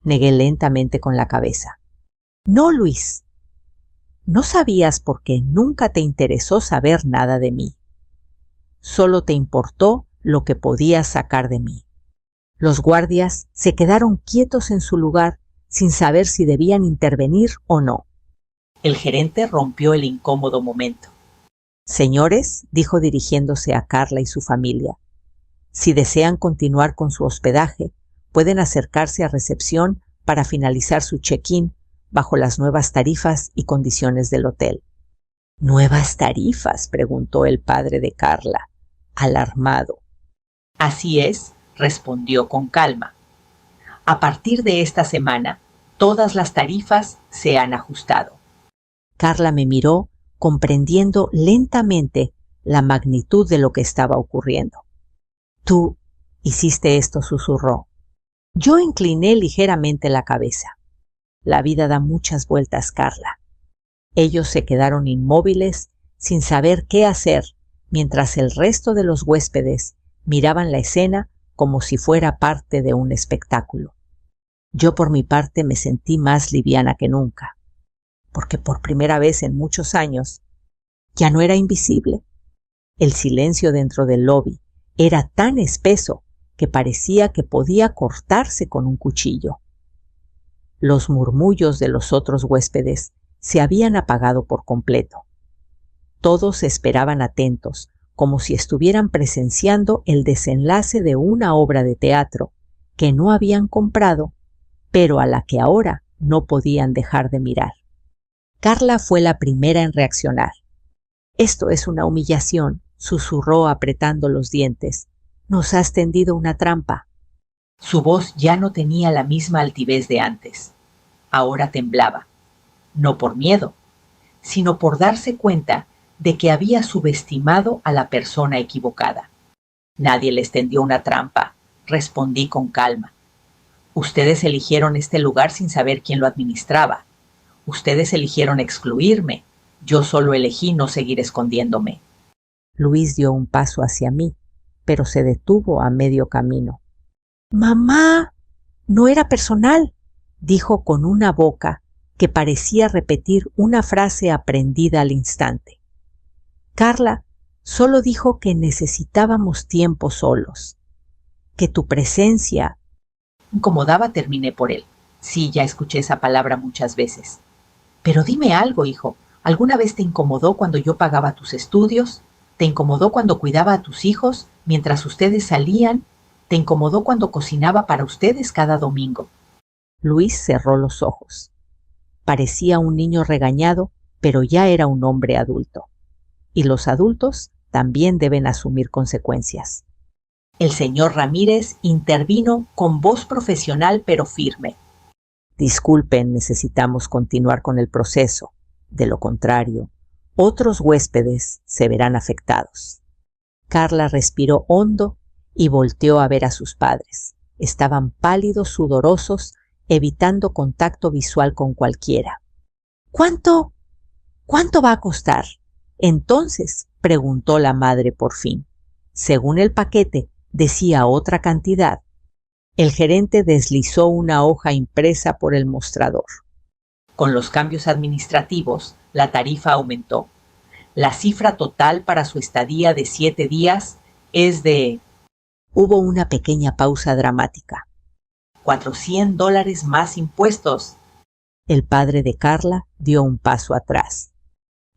Negué lentamente con la cabeza. No, Luis. No sabías porque nunca te interesó saber nada de mí. Solo te importó lo que podías sacar de mí. Los guardias se quedaron quietos en su lugar sin saber si debían intervenir o no. El gerente rompió el incómodo momento. Señores, dijo dirigiéndose a Carla y su familia, si desean continuar con su hospedaje, pueden acercarse a recepción para finalizar su check-in bajo las nuevas tarifas y condiciones del hotel. ¿Nuevas tarifas?, preguntó el padre de Carla, alarmado. Así es, respondió con calma. A partir de esta semana, todas las tarifas se han ajustado. Carla me miró, comprendiendo lentamente la magnitud de lo que estaba ocurriendo. Tú hiciste esto, susurró. Yo incliné ligeramente la cabeza. La vida da muchas vueltas, Carla. Ellos se quedaron inmóviles, sin saber qué hacer, mientras el resto de los huéspedes miraban la escena como si fuera parte de un espectáculo. Yo por mi parte me sentí más liviana que nunca, porque por primera vez en muchos años ya no era invisible. El silencio dentro del lobby Era tan espeso que parecía que podía cortarse con un cuchillo. Los murmullos de los otros huéspedes se habían apagado por completo. Todos esperaban atentos, como si estuvieran presenciando el desenlace de una obra de teatro que no habían comprado, pero a la que ahora no podían dejar de mirar. Carla fue la primera en reaccionar. «Esto es una humillación», susurró apretando los dientes. «Nos has tendido una trampa». Su voz ya no tenía la misma altivez de antes. Ahora temblaba, no por miedo, sino por darse cuenta de que había subestimado a la persona equivocada. «Nadie les tendió una trampa», respondí con calma. «Ustedes eligieron este lugar sin saber quién lo administraba. Ustedes eligieron excluirme. Yo solo elegí no seguir escondiéndome». Luis dio un paso hacia mí, pero se detuvo a medio camino. «Mamá, no era personal», dijo con una boca que parecía repetir una frase aprendida al instante. «Carla solo dijo que necesitábamos tiempo solos, que tu presencia…» Incomodaba, terminé por él. Sí, ya escuché esa palabra muchas veces. Pero dime algo, hijo. ¿Alguna vez te incomodó cuando yo pagaba tus estudios? ¿Te incomodó cuando cuidaba a tus hijos mientras ustedes salían? ¿Te incomodó cuando cocinaba para ustedes cada domingo? Luis cerró los ojos. Parecía un niño regañado, pero ya era un hombre adulto. Y los adultos también deben asumir consecuencias. El señor Ramírez intervino con voz profesional pero firme. «Disculpen, necesitamos continuar con el proceso. De lo contrario, otros huéspedes se verán afectados». Carla respiró hondo y volteó a ver a sus padres. Estaban pálidos, sudorosos, evitando contacto visual con cualquiera. «¿Cuánto va a costar?» Entonces preguntó la madre por fin. Según el paquete, decía otra cantidad. El gerente deslizó una hoja impresa por el mostrador. Con los cambios administrativos, la tarifa aumentó. La cifra total para su estadía de 7 días es de… Hubo una pequeña pausa dramática. $400 más impuestos. El padre de Carla dio un paso atrás.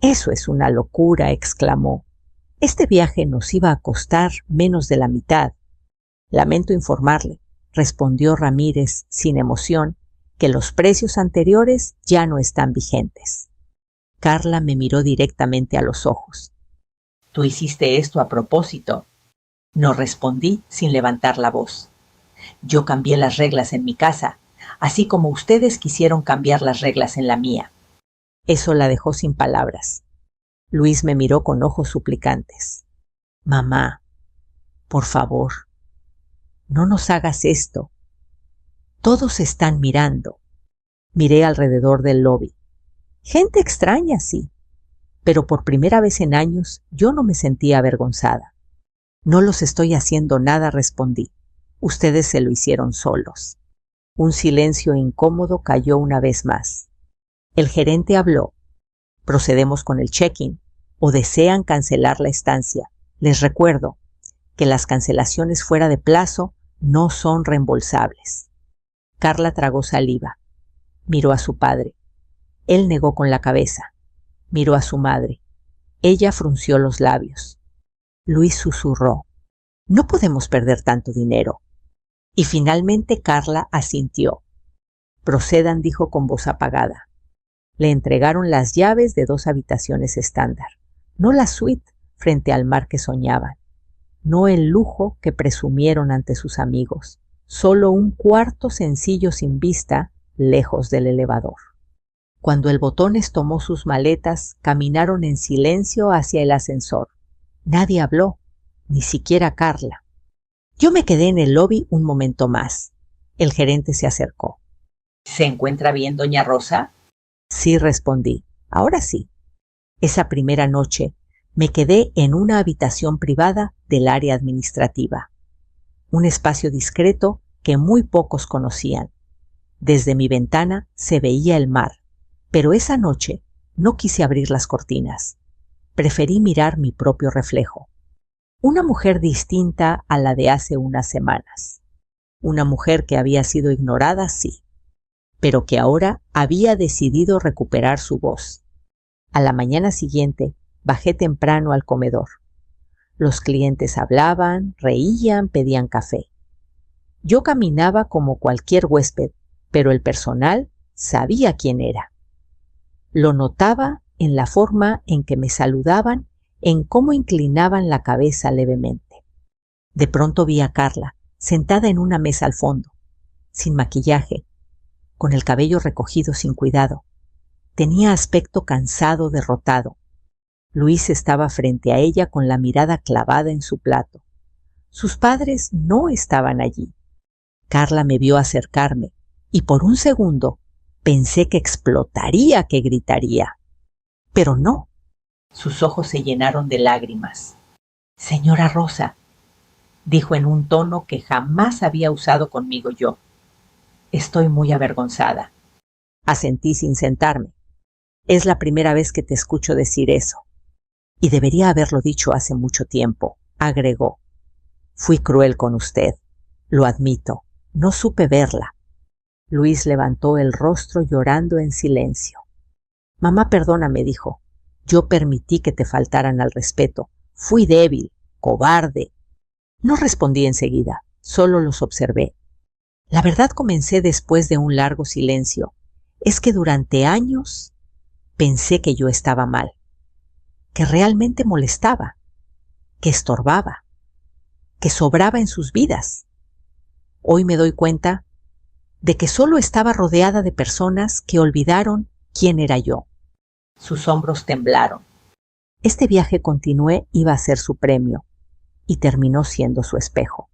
«Eso es una locura», exclamó. «Este viaje nos iba a costar menos de la mitad». «Lamento informarle», respondió Ramírez sin emoción, «que los precios anteriores ya no están vigentes». Carla me miró directamente a los ojos. «¿Tú hiciste esto a propósito?». No respondí sin levantar la voz. «Yo cambié las reglas en mi casa, así como ustedes quisieron cambiar las reglas en la mía». Eso la dejó sin palabras. Luis me miró con ojos suplicantes. «Mamá, por favor, no nos hagas esto. Todos están mirando». Miré alrededor del lobby. Gente extraña, sí, pero por primera vez en años yo no me sentía avergonzada. «No los estoy haciendo nada», respondí. «Ustedes se lo hicieron solos». Un silencio incómodo cayó una vez más. El gerente habló. «Procedemos con el check-in o desean cancelar la estancia. Les recuerdo que las cancelaciones fuera de plazo no son reembolsables». Carla tragó saliva. Miró a su padre. Él negó con la cabeza. Miró a su madre. Ella frunció los labios. Luis susurró: «No podemos perder tanto dinero». Y finalmente Carla asintió. «Procedan», dijo con voz apagada. Le entregaron las llaves de 2 habitaciones estándar, no la suite frente al mar que soñaban, no el lujo que presumieron ante sus amigos, solo un cuarto sencillo sin vista, lejos del elevador. Cuando el Botones tomó sus maletas, caminaron en silencio hacia el ascensor. Nadie habló, ni siquiera Carla. Yo me quedé en el lobby un momento más. El gerente se acercó. ¿Se encuentra bien, doña Rosa? Sí, respondí. Ahora sí. Esa primera noche me quedé en una habitación privada del área administrativa. Un espacio discreto que muy pocos conocían. Desde mi ventana se veía el mar, pero esa noche no quise abrir las cortinas. Preferí mirar mi propio reflejo. Una mujer distinta a la de hace unas semanas. Una mujer que había sido ignorada, sí, pero que ahora había decidido recuperar su voz. A la mañana siguiente bajé temprano al comedor. Los clientes hablaban, reían, pedían café. Yo caminaba como cualquier huésped, pero el personal sabía quién era. Lo notaba en la forma en que me saludaban, en cómo inclinaban la cabeza levemente. De pronto vi a Carla, sentada en una mesa al fondo, sin maquillaje, con el cabello recogido sin cuidado. Tenía aspecto cansado, derrotado. Luis estaba frente a ella con la mirada clavada en su plato. Sus padres no estaban allí. Carla me vio acercarme y por un segundo pensé que explotaría, que gritaría. Pero no. Sus ojos se llenaron de lágrimas. «Señora Rosa», dijo en un tono que jamás había usado conmigo yo. «Estoy muy avergonzada». Asentí sin sentarme. «Es la primera vez que te escucho decir eso. Y debería haberlo dicho hace mucho tiempo», agregó. «Fui cruel con usted, lo admito. No supe verla». Luis levantó el rostro llorando en silencio. «Mamá, perdóname», dijo. «Yo permití que te faltaran al respeto. Fui débil, cobarde». No respondí enseguida, solo los observé. La verdad, comencé después de un largo silencio, es que durante años pensé que yo estaba mal, que realmente molestaba, que estorbaba, que sobraba en sus vidas. Hoy me doy cuenta de que solo estaba rodeada de personas que olvidaron quién era yo. Sus hombros temblaron. Este viaje continué iba a ser su premio y terminó siendo su espejo.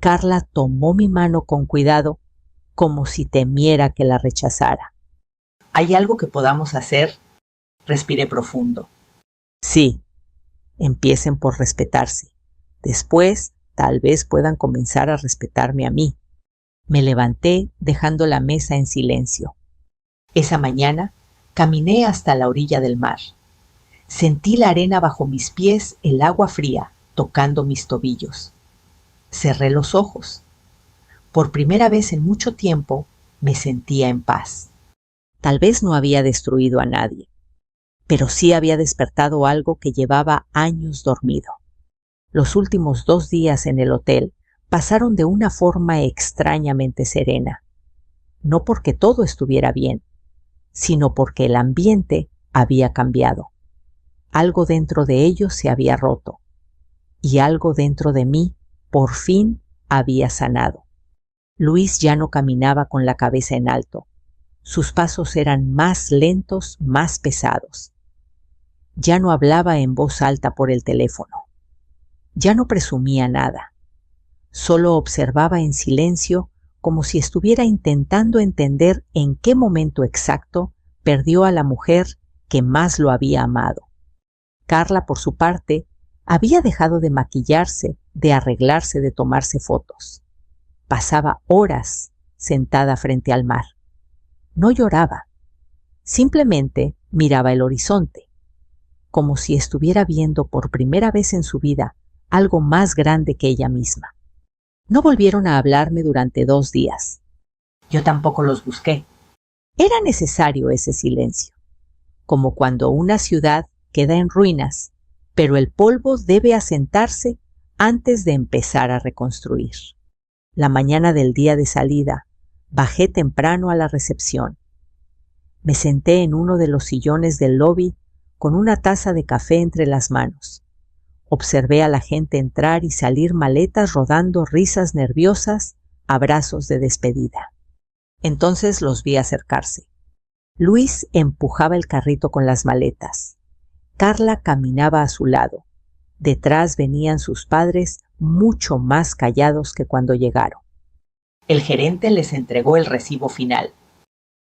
Carla tomó mi mano con cuidado, como si temiera que la rechazara. «¿Hay algo que podamos hacer?», respiré profundo. «Sí, empiecen por respetarse. Después, tal vez puedan comenzar a respetarme a mí». Me levanté dejando la mesa en silencio. Esa mañana caminé hasta la orilla del mar. Sentí la arena bajo mis pies, el agua fría tocando mis tobillos. Cerré los ojos. Por primera vez en mucho tiempo me sentía en paz. Tal vez no había destruido a nadie, pero sí había despertado algo que llevaba años dormido. Los últimos 2 días en el hotel pasaron de una forma extrañamente serena. No porque todo estuviera bien, sino porque el ambiente había cambiado. Algo dentro de ellos se había roto, y algo dentro de mí por fin había sanado. Luis ya no caminaba con la cabeza en alto. Sus pasos eran más lentos, más pesados. Ya no hablaba en voz alta por el teléfono. Ya no presumía nada. Solo observaba en silencio, como si estuviera intentando entender en qué momento exacto perdió a la mujer que más lo había amado. Carla, por su parte, había dejado de maquillarse, de arreglarse, de tomarse fotos. Pasaba horas sentada frente al mar. No lloraba, simplemente miraba el horizonte, como si estuviera viendo por primera vez en su vida algo más grande que ella misma. No volvieron a hablarme durante 2 días. Yo tampoco los busqué. Era necesario ese silencio, como cuando una ciudad queda en ruinas, pero el polvo debe asentarse antes de empezar a reconstruir. La mañana del día de salida, bajé temprano a la recepción. Me senté en uno de los sillones del lobby con una taza de café entre las manos. Observé a la gente entrar y salir, maletas rodando, risas nerviosas, abrazos de despedida. Entonces los vi acercarse. Luis empujaba el carrito con las maletas. Carla caminaba a su lado. Detrás venían sus padres, mucho más callados que cuando llegaron. El gerente les entregó el recibo final.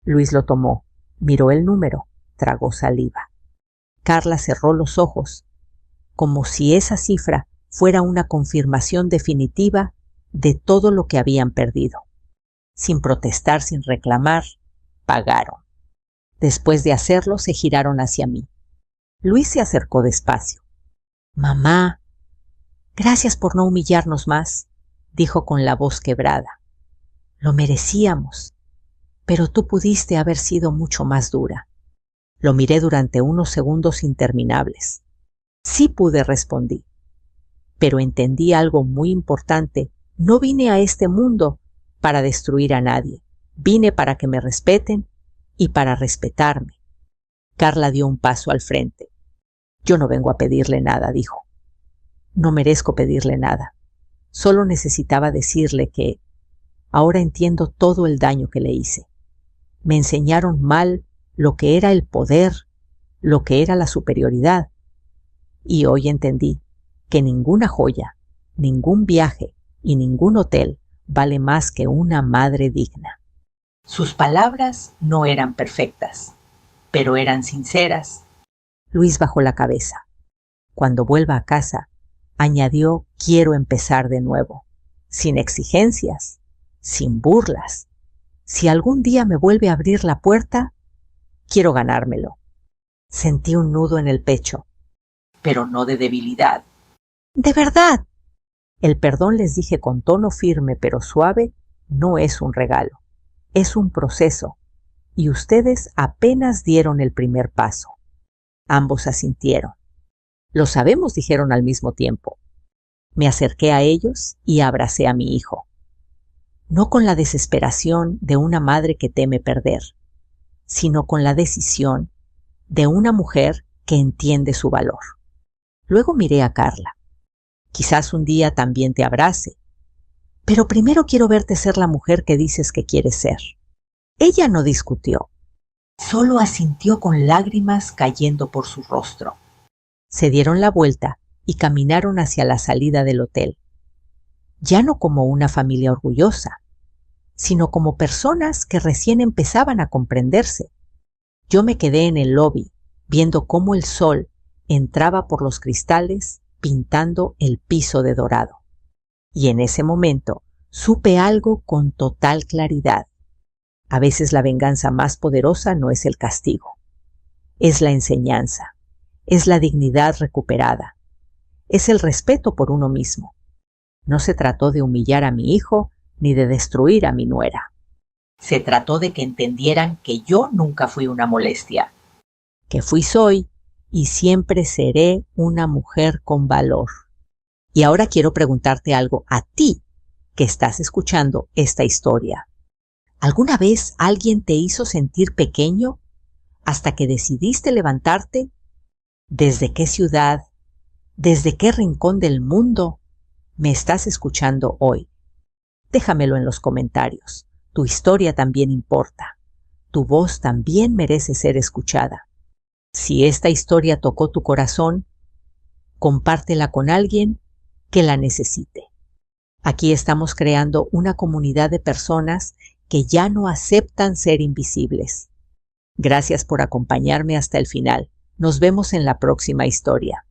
Luis lo tomó, miró el número, tragó saliva. Carla cerró los ojos, como si esa cifra fuera una confirmación definitiva de todo lo que habían perdido. Sin protestar, sin reclamar, pagaron. Después de hacerlo, se giraron hacia mí. Luis se acercó despacio. «Mamá». Gracias por no humillarnos más, dijo con la voz quebrada. Lo merecíamos, pero tú pudiste haber sido mucho más dura. Lo miré durante unos segundos interminables. Sí pude, respondí. Pero entendí algo muy importante. No vine a este mundo para destruir a nadie. Vine para que me respeten y para respetarme. Carla dio un paso al frente. Yo no vengo a pedirle nada, dijo. No merezco pedirle nada. Solo necesitaba decirle que ahora entiendo todo el daño que le hice. Me enseñaron mal lo que era el poder, lo que era la superioridad. Y hoy entendí que ninguna joya, ningún viaje y ningún hotel vale más que una madre digna. Sus palabras no eran perfectas, pero eran sinceras. Luis bajó la cabeza. Cuando vuelva a casa, añadió, quiero empezar de nuevo, sin exigencias, sin burlas. Si algún día me vuelve a abrir la puerta, quiero ganármelo. Sentí un nudo en el pecho. Pero no de debilidad. ¡De verdad! El perdón, les dije con tono firme pero suave, no es un regalo, es un proceso, y ustedes apenas dieron el primer paso. Ambos asintieron. Lo sabemos, dijeron al mismo tiempo. Me acerqué a ellos y abracé a mi hijo. No con la desesperación de una madre que teme perder, sino con la decisión de una mujer que entiende su valor. Luego miré a Carla. Quizás un día también te abrace, pero primero quiero verte ser la mujer que dices que quieres ser. Ella no discutió. Solo asintió con lágrimas cayendo por su rostro. Se dieron la vuelta y caminaron hacia la salida del hotel. Ya no como una familia orgullosa, sino como personas que recién empezaban a comprenderse. Yo me quedé en el lobby, viendo cómo el sol entraba por los cristales pintando el piso de dorado. Y en ese momento supe algo con total claridad. A veces la venganza más poderosa no es el castigo, es la enseñanza, es la dignidad recuperada, es el respeto por uno mismo. No se trató de humillar a mi hijo ni de destruir a mi nuera. Se trató de que entendieran que yo nunca fui una molestia. Que fui, soy y siempre seré una mujer con valor. Y ahora quiero preguntarte algo a ti que estás escuchando esta historia. ¿Alguna vez alguien te hizo sentir pequeño hasta que decidiste levantarte? ¿Desde qué ciudad, desde qué rincón del mundo me estás escuchando hoy? Déjamelo en los comentarios. Tu historia también importa. Tu voz también merece ser escuchada. Si esta historia tocó tu corazón, compártela con alguien que la necesite. Aquí estamos creando una comunidad de personas que ya no aceptan ser invisibles. Gracias por acompañarme hasta el final. Nos vemos en la próxima historia.